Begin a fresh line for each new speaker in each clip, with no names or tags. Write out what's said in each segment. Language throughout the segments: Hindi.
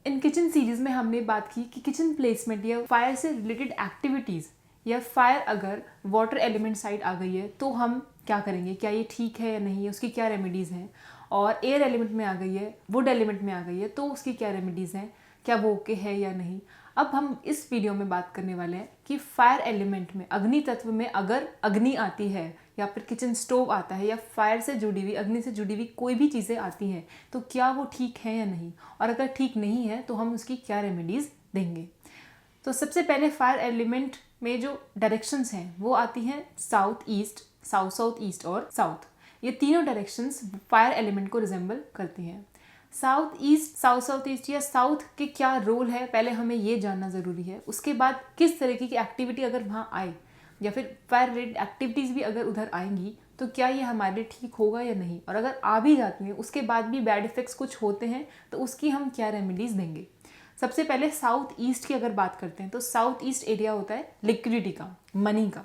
इन किचन सीरीज में हमने बात की कि किचन प्लेसमेंट या फायर से रिलेटेड एक्टिविटीज़ या फायर अगर वाटर एलिमेंट साइड आ गई है तो हम क्या करेंगे, क्या ये ठीक है या नहीं है, उसकी क्या रेमेडीज़ हैं। और एयर एलिमेंट में आ गई है, वुड एलिमेंट में आ गई है तो उसकी क्या रेमेडीज़ हैं, क्या वो ओके है या नहीं। अब हम इस वीडियो में बात करने वाले हैं कि फायर एलिमेंट में, अग्नि तत्व में अगर अग्नि आती है या फिर किचन स्टोव आता है या फायर से जुड़ी हुई, अग्नि से जुड़ी हुई कोई भी चीज़ें आती हैं तो क्या वो ठीक है या नहीं, और अगर ठीक नहीं है तो हम उसकी क्या रेमेडीज़ देंगे। तो सबसे पहले फायर एलिमेंट में जो डायरेक्शंस हैं वो आती हैं south east, south south east और साउथ। ये तीनों डायरेक्शंस फायर एलिमेंट को रिजेंबल करती हैं। South east, south south east या साउथ के क्या रोल है पहले हमें ये जानना ज़रूरी है। उसके बाद किस तरीके की एक्टिविटी अगर वहाँ आए या फिर फायर रिलेटेड एक्टिविटीज़ भी अगर उधर आएंगी तो क्या ये हमारे लिए ठीक होगा या नहीं, और अगर आ भी जाती हैं उसके बाद भी बैड इफेक्ट्स कुछ होते हैं तो उसकी हम क्या रेमेडीज़ देंगे। सबसे पहले साउथ ईस्ट की अगर बात करते हैं तो साउथ ईस्ट एरिया होता है लिक्विडिटी का, मनी का।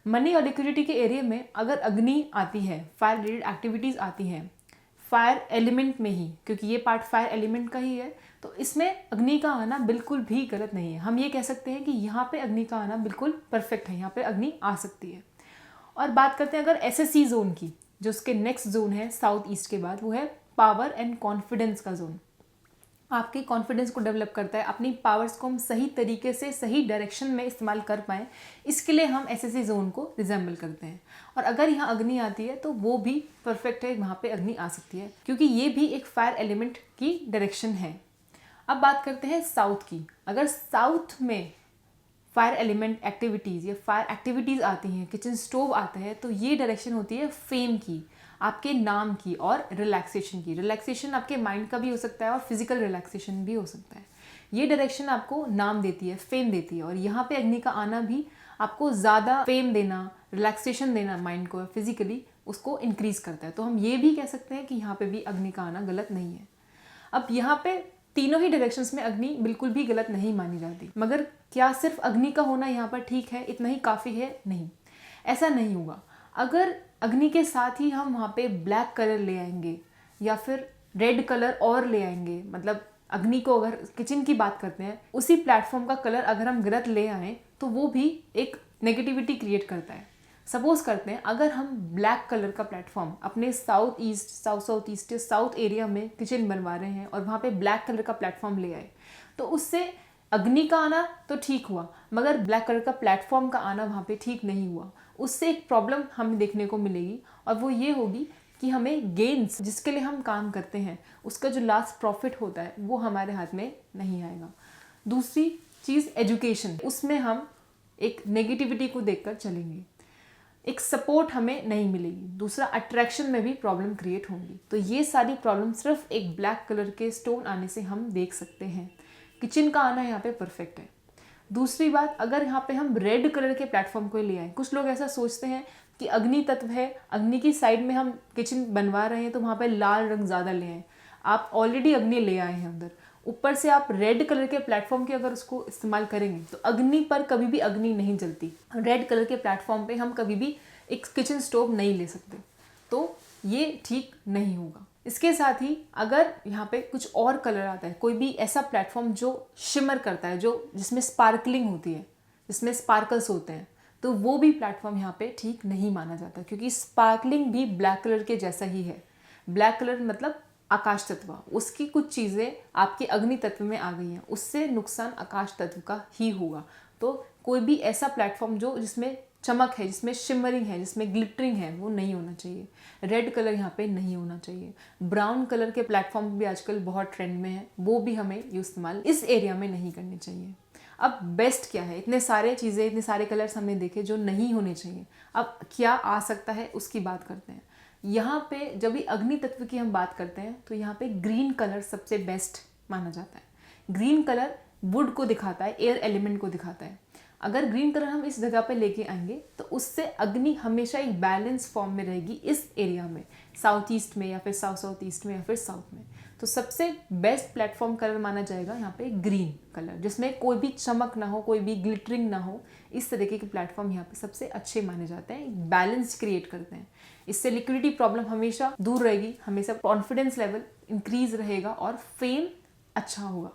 मनी और लिक्विडिटी के एरिया में अगर अग्नि आती है, फायर रिलेटेड एक्टिविटीज़ आती हैं फायर एलिमेंट में ही, क्योंकि ये पार्ट फायर एलिमेंट का ही है, तो इसमें अग्नि का आना बिल्कुल भी गलत नहीं है। हम ये कह सकते हैं कि यहाँ पे अग्नि का आना बिल्कुल परफेक्ट है, यहाँ पे अग्नि आ सकती है। और बात करते हैं अगर एसएससी जोन की, जो उसके नेक्स्ट जोन है साउथ ईस्ट के बाद, वो है पावर एंड कॉन्फिडेंस का जोन। आपके कॉन्फिडेंस को डेवलप करता है, अपनी पावर्स को हम सही तरीके से सही डायरेक्शन में इस्तेमाल कर पाएँ, इसके लिए हम एसएससी जोन को रिजेंबल करते हैं। और अगर यहाँ अग्नि आती है तो वो भी परफेक्ट है, वहाँ पे अग्नि आ सकती है क्योंकि ये भी एक फायर एलिमेंट की डायरेक्शन है। अब बात करते हैं साउथ की। अगर साउथ में फायर एलिमेंट एक्टिविटीज़ या फायर एक्टिविटीज़ आती हैं, किचन स्टोव आता है, तो ये डायरेक्शन होती है फेम की, आपके नाम की और रिलैक्सेशन की। रिलैक्सेशन आपके माइंड का भी हो सकता है और फिजिकल रिलैक्सेशन भी हो सकता है। ये डायरेक्शन आपको नाम देती है, फेम देती है, और यहाँ पे अग्नि का आना भी आपको ज़्यादा फेम देना, रिलैक्सेशन देना माइंड को, फिजिकली उसको इंक्रीज़ करता है। तो हम ये भी कह सकते हैं कि यहाँ पे भी अग्नि का आना गलत नहीं है। अब यहाँ पे तीनों ही डायरेक्शंस में अग्नि बिल्कुल भी गलत नहीं मानी जाती, मगर क्या सिर्फ अग्नि का होना यहाँ पर ठीक है, इतना ही काफ़ी है? नहीं, ऐसा नहीं होगा। अगर अग्नि के साथ ही हम वहाँ पे ब्लैक कलर ले आएंगे या फिर रेड कलर और ले आएंगे, मतलब अग्नि को अगर किचन की बात करते हैं, उसी प्लेटफॉर्म का कलर अगर हम गलत ले आएँ तो वो भी एक नेगेटिविटी क्रिएट करता है। सपोज करते हैं अगर हम ब्लैक कलर का प्लेटफॉर्म अपने south east, south south east या साउथ एरिया में किचन बनवा रहे हैं और वहाँ पे ब्लैक कलर का प्लेटफॉर्म ले आए, तो उससे अग्नि का आना तो ठीक हुआ, मगर ब्लैक कलर का प्लेटफॉर्म का आना वहाँ पे ठीक नहीं हुआ। उससे एक प्रॉब्लम हमें देखने को मिलेगी, और वो ये होगी कि हमें गेन्स, जिसके लिए हम काम करते हैं, उसका जो लास्ट प्रॉफिट होता है वो हमारे हाथ में नहीं आएगा। दूसरी चीज़ एजुकेशन, उसमें हम एक नेगेटिविटी को देखकर चलेंगे, एक सपोर्ट हमें नहीं मिलेगी। दूसरा, अट्रैक्शन में भी प्रॉब्लम क्रिएट होंगी। तो ये सारी प्रॉब्लम सिर्फ एक ब्लैक कलर के स्टोन आने से हम देख सकते हैं। किचन का आना यहाँ पे परफेक्ट है। दूसरी बात, अगर यहाँ पे हम रेड कलर के प्लेटफॉर्म को ले आए, कुछ लोग ऐसा सोचते हैं कि अग्नि तत्व है, अग्नि की साइड में हम किचन बनवा रहे हैं तो वहाँ पे लाल रंग ज़्यादा ले आए। आप ऑलरेडी अग्नि ले आए हैं उधर, ऊपर से आप रेड कलर के प्लेटफॉर्म के अगर उसको इस्तेमाल करेंगे तो अग्नि पर कभी भी अग्नि नहीं जलती। रेड कलर के प्लेटफॉर्म पे हम कभी भी एक किचन स्टोव नहीं ले सकते, तो ये ठीक नहीं होगा। इसके साथ ही अगर यहाँ पे कुछ और कलर आता है, कोई भी ऐसा प्लेटफॉर्म जो शिमर करता है, जो जिसमें स्पार्कलिंग होती है, जिसमें स्पार्कल्स होते हैं, तो वो भी प्लेटफॉर्म यहाँ पे ठीक नहीं माना जाता, क्योंकि स्पार्कलिंग भी ब्लैक कलर के जैसा ही है। ब्लैक कलर मतलब आकाश तत्व, उसकी कुछ चीज़ें आपके अग्नि तत्व में आ गई हैं, उससे नुकसान आकाश तत्व का ही होगा। तो कोई भी ऐसा प्लेटफॉर्म जो जिसमें चमक है, जिसमें शिमरिंग है, जिसमें ग्लिटरिंग है, वो नहीं होना चाहिए। रेड कलर यहाँ पे नहीं होना चाहिए। ब्राउन कलर के प्लेटफॉर्म भी आजकल बहुत ट्रेंड में है, वो भी हमें इस्तेमाल इस एरिया में नहीं करने चाहिए। अब बेस्ट क्या है, इतने सारे चीज़ें, इतने सारे कलर्स हमने देखे जो नहीं होने चाहिए। अब क्या आ सकता है उसकी बात करते हैं। यहाँ पे जब भी अग्नि तत्व की हम बात करते हैं तो यहाँ पे ग्रीन कलर सबसे बेस्ट माना जाता है। ग्रीन कलर वुड को दिखाता है, एयर एलिमेंट को दिखाता है। अगर ग्रीन कलर हम इस जगह पे लेके आएंगे तो उससे अग्नि हमेशा एक बैलेंस फॉर्म में रहेगी इस एरिया में, साउथ ईस्ट में या फिर साउथ साउथ ईस्ट में या फिर साउथ में। तो सबसे बेस्ट प्लेटफॉर्म कलर माना जाएगा यहाँ पे ग्रीन कलर, जिसमें कोई भी चमक ना हो, कोई भी ग्लिटरिंग ना हो। इस तरीके के प्लेटफॉर्म यहाँ पे सबसे अच्छे माने जाते हैं, बैलेंस क्रिएट करते हैं। इससे लिक्विडिटी प्रॉब्लम हमेशा दूर रहेगी, हमेशा कॉन्फिडेंस लेवल इंक्रीज रहेगा और फेम अच्छा होगा।